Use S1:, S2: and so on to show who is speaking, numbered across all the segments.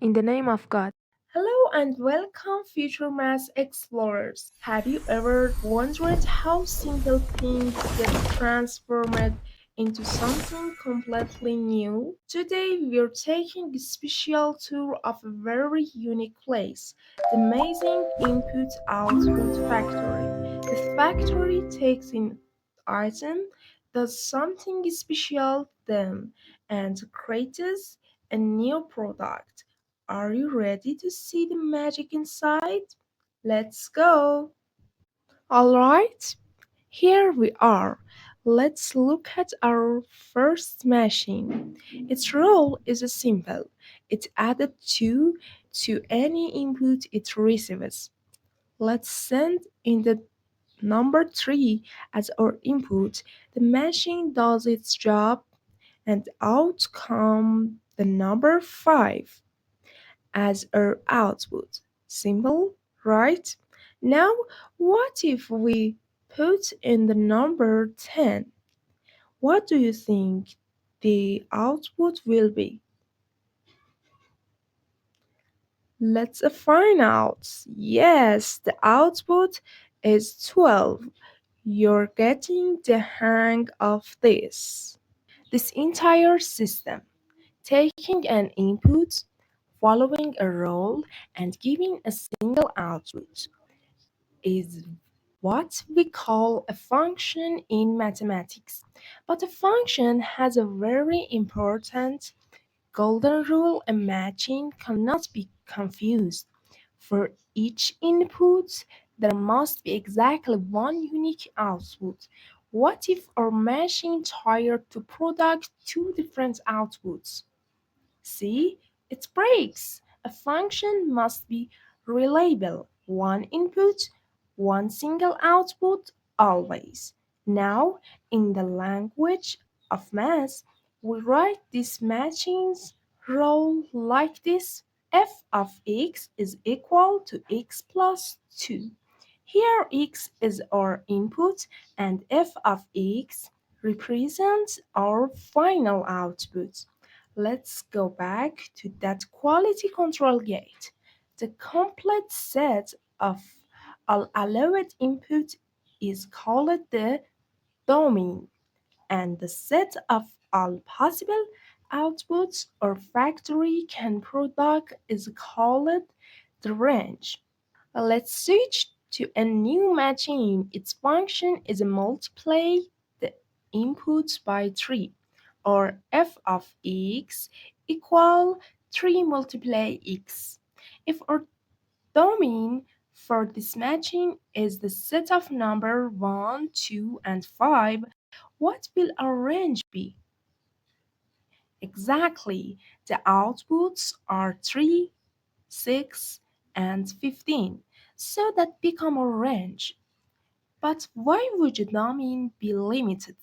S1: In the name of God.
S2: Hello and welcome, future math explorers. Have you ever wondered how simple things get transformed into something completely new? Today, we're taking a special tour of a very unique place, the amazing input output factory. The factory takes in item, does something special to them, and creates a new product. Are you ready to see the magic inside? Let's go! Alright, here we are. Let's look at our first machine. Its role is simple. It added 2 to any input it receives. Let's send in the number 3 as our input. The machine does its job and out come the number 5 as our output. Simple, right? Now, what if we put in the number 10? What do you think the output will be? Let's find out. Yes, the output is 12. You're getting the hang of this. This entire system, taking an input, following a rule, and giving a single output, is what we call a function in mathematics. But a function has a very important golden rule: a matching cannot be confused. For each input, there must be exactly one unique output. What if our machine tried to produce two different outputs? See, it breaks. A function must be reliable. One input, one single output, always. Now, in the language of math, we write these matchings rule like this: f of x is equal to x plus 2. Here x is our input and f of x represents our final output. Let's go back to that quality control gate. The complete set of all allowed input is called the domain, and the set of all possible outputs or factory can product is called the range. Let's switch to a new machine. Its function is multiply the inputs by 3, or f of x equal 3 multiply x. If our domain for this machine is the set of number 1, 2, and 5, what will our range be? Exactly, the outputs are 3, 6, and 15. So that become a range. But why would a domain be limited?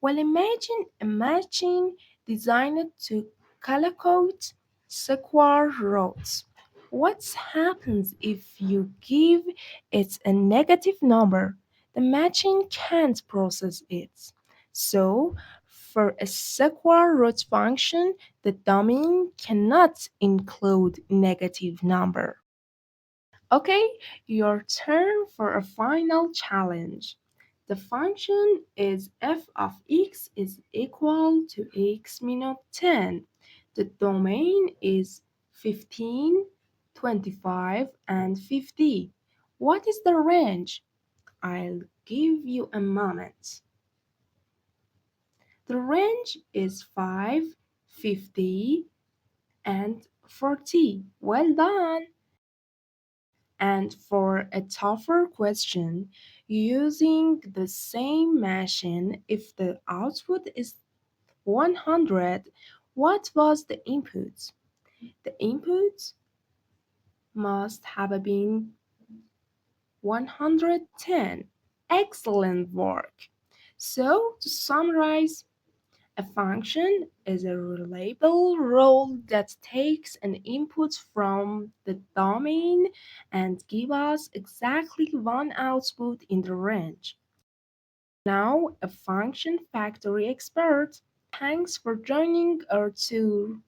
S2: Well, imagine a machine designed to calculate square roots. What happens if you give it a negative number? The machine can't process it. So, for a square root function, the domain cannot include negative number. Okay, your turn for a final challenge. The function is f of x is equal to x minus 10. The domain is 15, 25, and 50. What is the range? I'll give you a moment. The range is 5, 50, and 40. Well done! And for a tougher question, using the same machine, if the output is 100, what was the input? The input must have been 110. Excellent work. So, to summarize, a function is a reliable rule that takes an input from the domain and gives us exactly one output in the range. Now, a function factory expert. Thanks for joining our tour.